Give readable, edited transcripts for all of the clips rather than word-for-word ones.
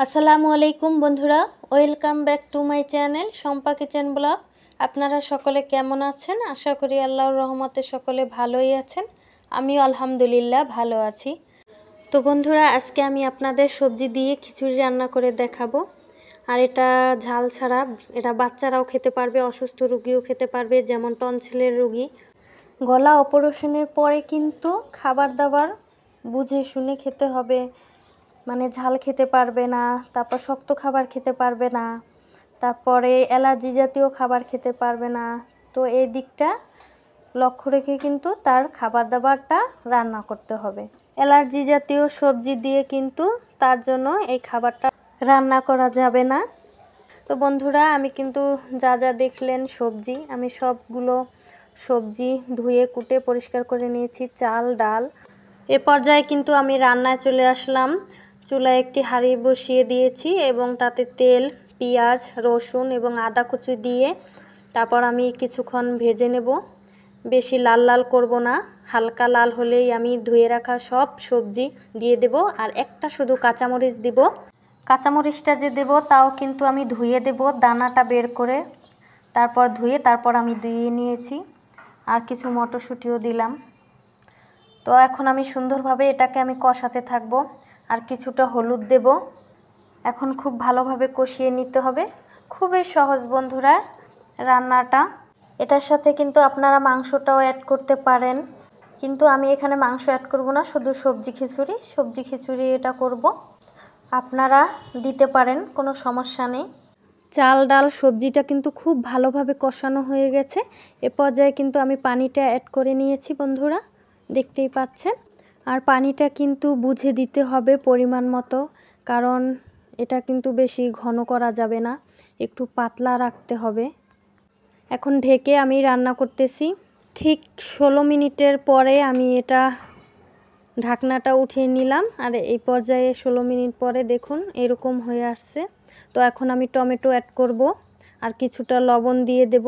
আসসালামু আলাইকুম বন্ধুরা, welcome back to my channel Shampa kitchen blog. আপনারা সকলে কেমন আছেন? আশা করি আল্লাহর রহমতে সকলে ভালোই আছেন। আমিও আলহামদুলিল্লাহ ভালো আছি। তো বন্ধুরা, আজকে আমি আপনাদের সবজি দিয়ে খিচুড়ি রান্না করে দেখাবো। আর এটা ঝাল ছাড়া, এটা বাচ্চারাও খেতে পারবে, অসুস্থ রোগীও খেতে পারবে, যেমন টনসিলের রোগী। গলা অপারেশনের পরে কিন্তু খাবার দাবার বুঝে শুনে খেতে হবে। মানে ঝাল খেতে পারবে না, তারপর শক্ত খাবার খেতে পারবে না, তারপরে অ্যালার্জি জাতীয় খাবার খেতে পারবে না। তো এই দিকটা লক্ষ্য রেখে কিন্তু তার খাবার দাবারটা রান্না করতে হবে। অ্যালার্জি জাতীয় সবজি দিয়ে কিন্তু তার জন্য এই খাবারটা রান্না করা যাবে না। তো বন্ধুরা, আমি কিন্তু যা যা দেখলেন সবজি, আমি সবগুলো সবজি ধুয়ে কুটে পরিষ্কার করে নিয়েছি, চাল ডাল। এ পর্যায়ে কিন্তু আমি রান্নায় চলে আসলাম। চুলায় একটি হাঁড়ি বসিয়ে দিয়েছি এবং তাতে তেল, পেঁয়াজ, রসুন এবং আদা কুচি দিয়ে তারপর আমি কিছুক্ষণ ভেজে নেব। বেশি লাল লাল করব না, হালকা লাল হলেই আমি ধুয়ে রাখা সব সবজি দিয়ে দেব। আর একটা শুধু কাঁচামরিচ দিব। কাঁচামরিচটা যে দেব তাও কিন্তু আমি ধুয়ে দেব, দানাটা বের করে তারপর আমি ধুয়ে নিয়েছি। আর কিছু মটরশুঁটিও দিলাম। তো এখন আমি সুন্দরভাবে এটাকে আমি কষাতে থাকবো। আর কিছুটা হলুদ দেব। এখন খুব ভালোভাবে কষিয়ে নিতে হবে। খুবই সহজ বন্ধুরা রান্নাটা। এটার সাথে কিন্তু আপনারা মাংসটাও অ্যাড করতে পারেন, কিন্তু আমি এখানে মাংস অ্যাড করব না, শুধু সবজি খিচুড়ি এটা করব। আপনারা দিতে পারেন, কোনো সমস্যা নেই। চাল ডাল সবজিটা কিন্তু খুব ভালোভাবে কষানো হয়ে গেছে। এ পর্যায়ে কিন্তু আমি পানিটা অ্যাড করে নিয়েছি বন্ধুরা, দেখতেই পাচ্ছেন। আর পানিটা কিন্তু বুঝে দিতে হবে পরিমাণ মতো, কারণ এটা কিন্তু বেশি ঘন করা যাবে না, একটু পাতলা রাখতে হবে। এখন ঢেকে আমি রান্না করতেছি। ঠিক 16 মিনিটের পরে আমি এটা ঢাকনাটা উঠিয়ে নিলাম। আর এই পর্যায়ে 16 মিনিট পরে দেখুন এরকম হয়ে আসছে। তো এখন আমি টমেটো অ্যাড করব, আর কিছুটা লবণ দিয়ে দেব,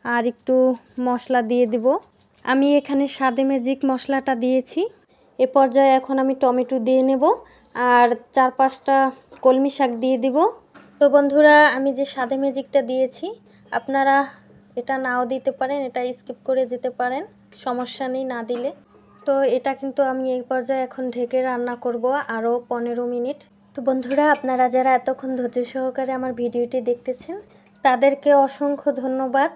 আর একটু মশলা দিয়ে দেব। আমি এখানে স্বাদে ম্যাজিক মশলাটা দিয়েছি। এ পর্যায়ে এখন আমি টমেটো দিয়ে নেব আর 4-5টা কলমি শাক দিয়ে দিব। তো বন্ধুরা, আমি যে স্বাদে ম্যাজিকটা দিয়েছি, আপনারা এটা নাও দিতে পারেন, এটা স্কিপ করে যেতে পারেন, সমস্যা নেই না দিলে। তো এটা কিন্তু আমি এই পর্যায়ে এখন ঢেকে রান্না করব আরও 15 মিনিট। তো বন্ধুরা, আপনারা যারা এতক্ষণ ধৈর্য সহকারে আমার ভিডিওটি দেখতেছেন তাদেরকে অসংখ্য ধন্যবাদ।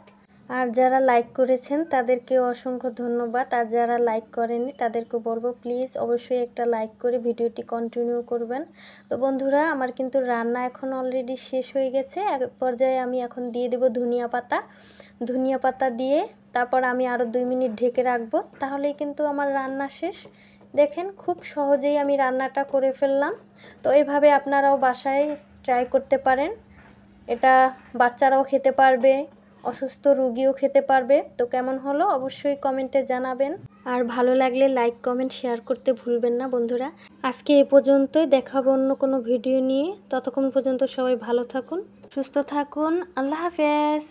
আর যারা লাইক করেছেন তাদেরকেও অসংখ্য ধন্যবাদ। আর যারা লাইক করেনি তাদেরকে বলবো প্লিজ অবশ্যই একটা লাইক করে ভিডিওটি কন্টিনিউ করবেন। তো বন্ধুরা, আমার কিন্তু রান্না এখন অলরেডি শেষ হয়ে গেছে। এক পর্যায়ে আমি এখন দিয়ে দেব ধনিয়া পাতা দিয়ে তারপর আমি আরও 2 মিনিট ঢেকে রাখবো, তাহলেই কিন্তু আমার রান্না শেষ। দেখেন খুব সহজেই আমি রান্নাটা করে ফেললাম। তো এইভাবে আপনারাও বাসায় ট্রাই করতে পারেন। এটা বাচ্চারাও খেতে পারবে, অসুস্থ রোগীও খেতে পারবে। তো কেমন হলো অবশ্যই কমেন্টে জানাবেন। আর ভালো লাগলে লাইক কমেন্ট শেয়ার করতে ভুলবেন না বন্ধুরা। আজকে এ পর্যন্তই, দেখাবো অন্য কোনো ভিডিও নিয়ে। ততক্ষণ পর্যন্ত সবাই ভালো থাকুন, সুস্থ থাকুন। আল্লাহ হাফেজ।